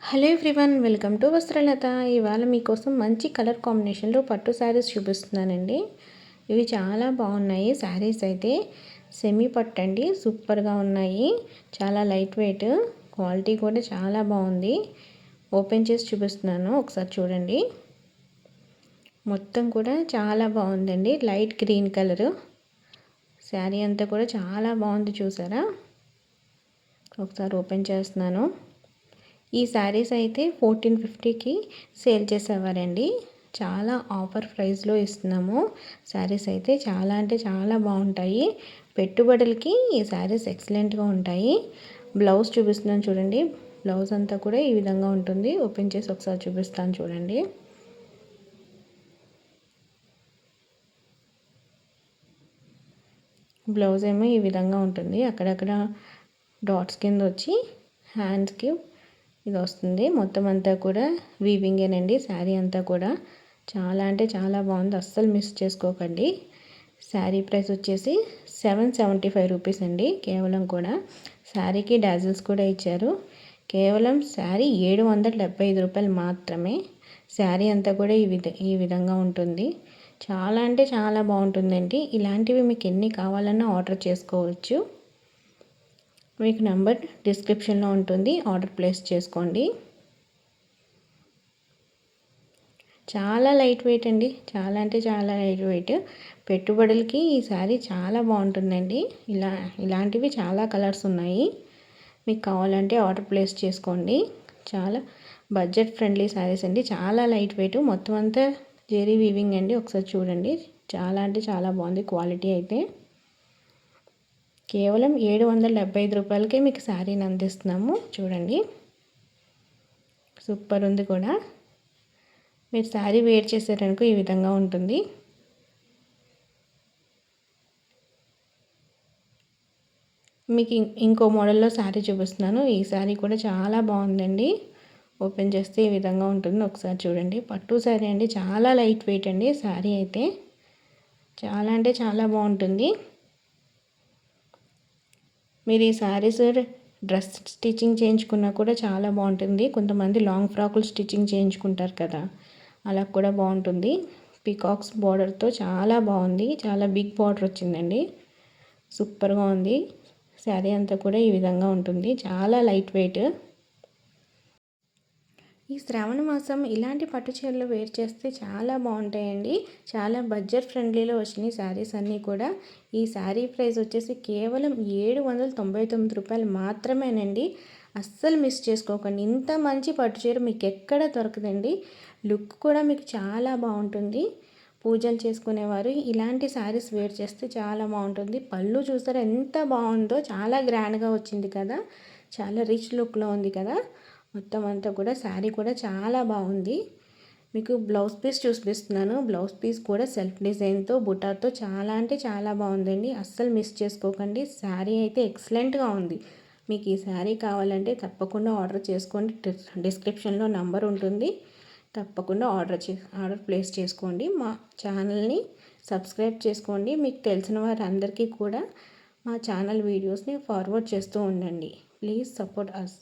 Hello everyone, welcome to Vastralatha. ఇవాళ మీకోసం మంచి కలర్ కాంబినేషన్లో పట్టు శారీస్ చూపిస్తున్నానండి. ఇవి చాలా బాగున్నాయి. శారీస్ అయితే సెమీ పట్టు అండి, సూపర్గా ఉన్నాయి. చాలా లైట్ వెయిట్, క్వాలిటీ కూడా చాలా బాగుంది. ఓపెన్ చేసి చూపిస్తున్నాను, ఒకసారి చూడండి. మొత్తం కూడా చాలా బాగుందండి. లైట్ గ్రీన్ కలరు శారీ అంతా కూడా చాలా బాగుంది. చూసారా? ఒకసారి ఓపెన్ చేస్తున్నాను. ఈ శారీస్ అయితే 1450కి సేల్ చేసేవారండి. చాలా ఆఫర్ ప్రైస్లో ఇస్తున్నాము. శారీస్ అయితే చాలా అంటే చాలా బాగుంటాయి. పెట్టుబడులకి ఈ శారీస్ ఎక్సలెంట్గా ఉంటాయి. బ్లౌజ్ చూపిస్తున్నాను చూడండి. బ్లౌజ్ అంతా కూడా ఈ విధంగా ఉంటుంది. ఓపెన్ చేసి ఒకసారి చూపిస్తాను చూడండి. బ్లౌజ్ ఏమో ఈ విధంగా ఉంటుంది. అక్కడక్కడ డాట్స్ కింద వచ్చి హ్యాండ్స్కి ఇది వస్తుంది. మొత్తం అంతా కూడా వీవింగేనండి. శారీ అంతా కూడా చాలా అంటే చాలా బాగుంది. అస్సలు మిస్ చేసుకోకండి. శారీ ప్రైస్ వచ్చేసి 775 రూపీస్ అండి. కేవలం కూడా శారీకి డాజిల్స్ కూడా ఇచ్చారు. కేవలం శారీ 775 రూపాయలు మాత్రమే. శారీ అంతా కూడా ఈ విధంగా ఉంటుంది. చాలా అంటే చాలా బాగుంటుందండి. ఇలాంటివి మీకు ఎన్ని కావాలన్నా ఆర్డర్ చేసుకోవచ్చు. మీకు నెంబర్ డిస్క్రిప్షన్లో ఉంటుంది, ఆర్డర్ ప్లేస్ చేసుకోండి. చాలా లైట్ వెయిట్ అండి, చాలా అంటే చాలా లైట్ వెయిట్. పెట్టుబడులకి ఈ శారీ చాలా బాగుంటుందండి. ఇలాంటివి చాలా కలర్స్ ఉన్నాయి. మీకు కావాలంటే ఆర్డర్ ప్లేస్ చేసుకోండి. చాలా బడ్జెట్ ఫ్రెండ్లీ శారీస్ అండి. చాలా లైట్ వెయిట్, మొత్తం అంతా జెరీ వీవింగ్ అండి. ఒకసారి చూడండి. చాలా అంటే చాలా బాగుంది క్వాలిటీ అయితే. కేవలం 775 రూపాయలకే మీకు శారీని అందిస్తున్నాము. చూడండి, సూపర్ ఉంది కూడా. మీరు శారీ వేర్ చేసారనుకో ఈ విధంగా ఉంటుంది. మీకు ఇంకో మోడల్లో శారీ చూపిస్తున్నాను. ఈ శారీ కూడా చాలా బాగుందండి. ఓపెన్ చేస్తే ఈ విధంగా ఉంటుంది. ఒకసారి చూడండి. పట్టు శారీ అండి, చాలా లైట్ వెయిట్ అండి. శారీ అయితే చాలా అంటే చాలా బాగుంటుంది. మీరు ఈ శారీస్ డ్రెస్ స్టిచ్చింగ్ చేయించుకున్నా కూడా చాలా బాగుంటుంది. కొంతమంది లాంగ్ ఫ్రాకులు స్టిచ్చింగ్ చేయించుకుంటారు కదా, అలా కూడా బాగుంటుంది. పీకాక్స్ బార్డర్తో చాలా బాగుంది. చాలా బిగ్ బార్డర్ వచ్చిందండి. సూపర్గా ఉంది. శారీ అంతా కూడా ఈ విధంగా ఉంటుంది. చాలా లైట్ వెయిట్. ఈ శ్రావణ మాసం ఇలాంటి పట్టు చీరలు వేర్ చేస్తే చాలా బాగుంటాయండి. చాలా బడ్జెట్ ఫ్రెండ్లీలో వచ్చినాయి శారీస్ అన్నీ కూడా. ఈ శారీ ప్రైస్ వచ్చేసి కేవలం 799 రూపాయలు మాత్రమేనండి. అస్సలు మిస్ చేసుకోకండి. ఇంత మంచి పట్టు చీర మీకు ఎక్కడ దొరకదండి. లుక్ కూడా మీకు చాలా బాగుంటుంది. పూజలు చేసుకునేవారు ఇలాంటి శారీస్ వేర్ చేస్తే చాలా బాగుంటుంది. పళ్ళు చూసారా ఎంత బాగుందో, చాలా గ్రాండ్గా వచ్చింది కదా, చాలా రిచ్ లుక్లో ఉంది కదా. మొత్తం అంతా కూడా శారీ కూడా చాలా బాగుంది. మీకు బ్లౌజ్ పీస్ చూపిస్తున్నాను. బ్లౌజ్ పీస్ కూడా సెల్ఫ్ డిజైన్తో బుటాతో చాలా అంటే చాలా బాగుందండి. అస్సలు మిస్ చేసుకోకండి. శారీ అయితే ఎక్సలెంట్గా ఉంది. మీకు ఈ శారీ కావాలంటే తప్పకుండా ఆర్డర్ చేసుకోండి. డిస్క్రిప్షన్లో నంబర్ ఉంటుంది. తప్పకుండా ఆర్డర్ ప్లేస్ చేసుకోండి. మా ఛానల్ని సబ్స్క్రైబ్ చేసుకోండి. మీకు తెలిసిన వారందరికీ కూడా మా ఛానల్ వీడియోస్ని ఫార్వర్డ్ చేస్తూ ఉండండి. Please support us.